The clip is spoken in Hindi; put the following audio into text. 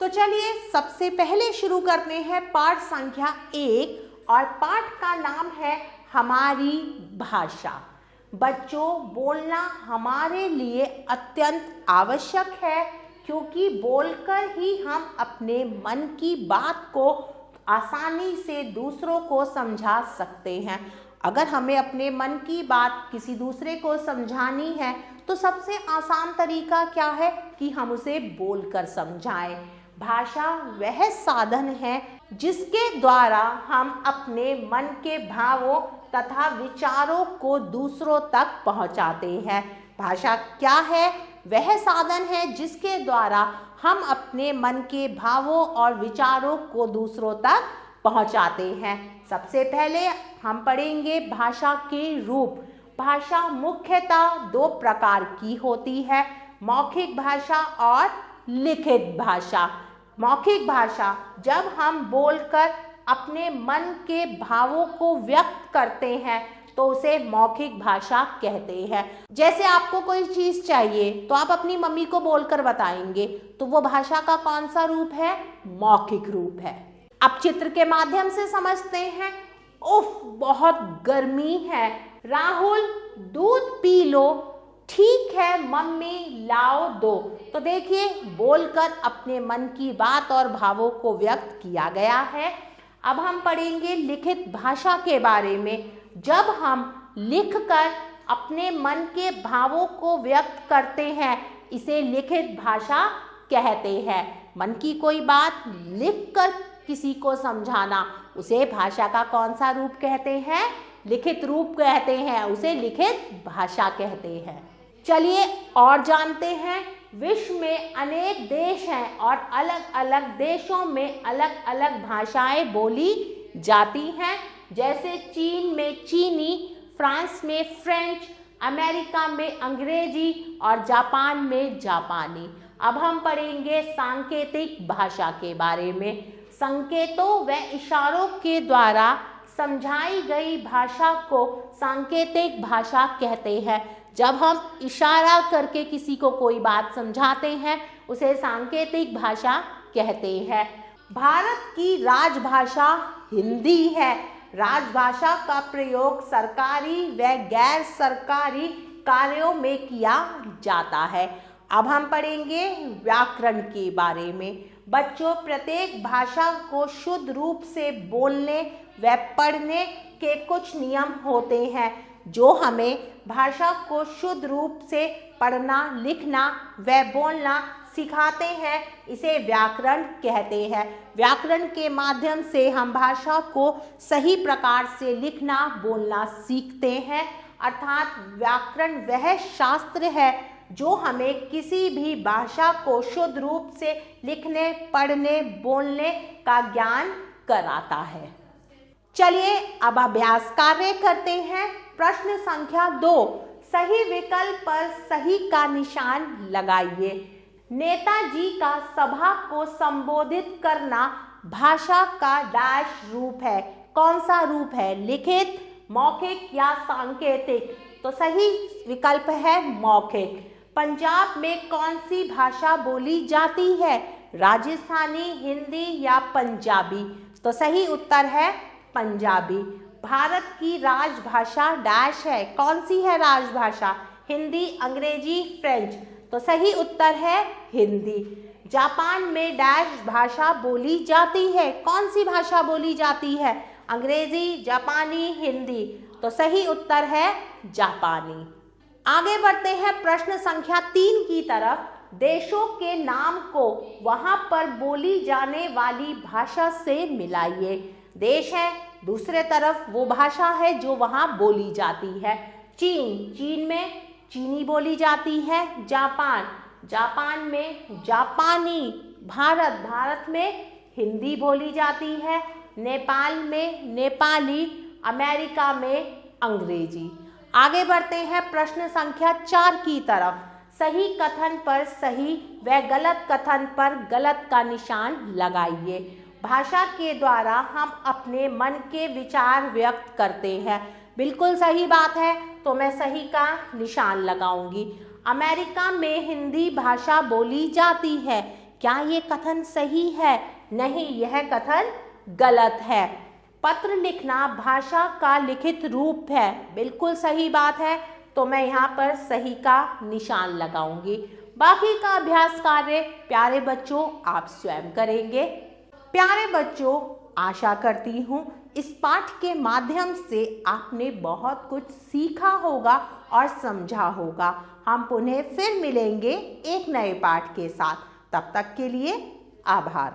तो चलिए सबसे पहले शुरू करते हैं पाठ संख्या 1 और पाठ का नाम है हमारी भाषा। बच्चों, बोलना हमारे लिए अत्यंत आवश्यक है, क्योंकि बोलकर ही हम अपने मन की बात को आसानी से दूसरों को समझा सकते हैं। अगर हमें अपने मन की बात किसी दूसरे को समझानी है तो सबसे आसान तरीका क्या है कि हम उसे बोलकर समझाएं। भाषा वह साधन है जिसके द्वारा हम अपने मन के भावों तथा विचारों को दूसरों तक पहुंचाते हैं। भाषा क्या है? वह साधन है जिसके द्वारा हम अपने मन के भावों और विचारों को दूसरों तक पहुंचाते हैं। सबसे पहले हम पढ़ेंगे भाषा के रूप। भाषा मुख्यतः 2 प्रकार की होती है, मौखिक भाषा और लिखित भाषा। मौखिक भाषा जब हम बोलकर अपने मन के भावों को व्यक्त करते हैं तो उसे मौखिक भाषा कहते हैं। जैसे आपको कोई चीज़ चाहिए तो आप अपनी मम्मी को बोलकर बताएंगे, तो वो भाषा का कौन सा रूप है? मौखिक रूप है। अब चित्र के माध्यम से समझते हैं। उफ, बहुत गर्मी है, राहुल दूध पी लो। ठीक है मम्मी, लाओ दो। तो देखिए, बोलकर अपने मन की बात और भावों को व्यक्त किया गया है। अब हम पढ़ेंगे लिखित भाषा के बारे में। जब हम लिखकर अपने मन के भावों को व्यक्त करते हैं, इसे लिखित भाषा कहते हैं। मन की कोई बात लिखकर किसी को समझाना, उसे भाषा का कौन सा रूप कहते हैं? लिखित रूप कहते हैं, उसे लिखित भाषा कहते हैं। चलिए और जानते हैं। विश्व में अनेक देश हैं और अलग अलग देशों में अलग अलग भाषाएं बोली जाती हैं। जैसे चीन में चीनी, फ्रांस में फ्रेंच, अमेरिका में अंग्रेजी और जापान में जापानी। अब हम पढ़ेंगे सांकेतिक भाषा के बारे में। संकेतों व इशारों के द्वारा समझाई गई भाषा को सांकेतिक भाषा कहते हैं। जब हम इशारा करके किसी को कोई बात समझाते हैं, उसे सांकेतिक भाषा कहते हैं। भारत की राजभाषा हिंदी है। राजभाषा का प्रयोग सरकारी व गैर सरकारी कार्यों में किया जाता है। अब हम पढ़ेंगे व्याकरण के बारे में। बच्चों, प्रत्येक भाषा को शुद्ध रूप से बोलने व पढ़ने के कुछ नियम होते हैं जो हमें भाषा को शुद्ध रूप से पढ़ना, लिखना व बोलना सिखाते हैं। इसे व्याकरण कहते हैं। व्याकरण के माध्यम से हम भाषा को सही प्रकार से लिखना, बोलना सीखते हैं। अर्थात व्याकरण वह शास्त्र है जो हमें किसी भी भाषा को शुद्ध रूप से लिखने, पढ़ने, बोलने का ज्ञान कराता है। चलिए अब अभ्यास कार्य करते हैं। प्रश्न संख्या 2, सही विकल्प पर सही का निशान लगाइए। नेताजी का सभा को संबोधित करना भाषा का डैश रूप है। कौन सा रूप है? लिखित, मौखिक या सांकेतिक? तो सही विकल्प है मौखिक। पंजाब में कौन सी भाषा बोली जाती है? राजस्थानी, हिंदी या पंजाबी? तो सही उत्तर है पंजाबी। भारत की राजभाषा डैश है। कौन सी है राजभाषा? हिंदी, अंग्रेजी, फ्रेंच? तो सही उत्तर है हिंदी। जापान में डैश भाषा बोली जाती है। कौन सी भाषा बोली जाती है? अंग्रेजी, जापानी, हिंदी? तो सही उत्तर है जापानी। आगे बढ़ते हैं प्रश्न संख्या 3 की तरफ। देशों के नाम को वहां पर बोली जाने वाली भाषा से मिलाइए। देश है, दूसरे तरफ वो भाषा है जो वहां बोली जाती है। चीन, चीन में चीनी बोली जाती है। जापान, जापान में जापानी। भारत, भारत में हिंदी बोली जाती है। नेपाल में नेपाली। अमेरिका में अंग्रेजी। आगे बढ़ते हैं प्रश्न संख्या 4 की तरफ। सही कथन पर सही व गलत कथन पर गलत का निशान लगाइए। भाषा के द्वारा हम अपने मन के विचार व्यक्त करते हैं। बिल्कुल सही बात है, तो मैं सही का निशान लगाऊंगी। अमेरिका में हिंदी भाषा बोली जाती है। क्या ये कथन सही है? नहीं, यह कथन गलत है। पत्र लिखना भाषा का लिखित रूप है, बिल्कुल सही बात है, तो मैं यहाँ पर सही का निशान लगाऊंगी। बाकी का अभ्यास कार्य प्यारे बच्चों आप स्वयं करेंगे। प्यारे बच्चों, आशा करती हूँ इस पाठ के माध्यम से आपने बहुत कुछ सीखा होगा और समझा होगा। हम पुनः फिर मिलेंगे एक नए पाठ के साथ। तब तक के लिए आभार।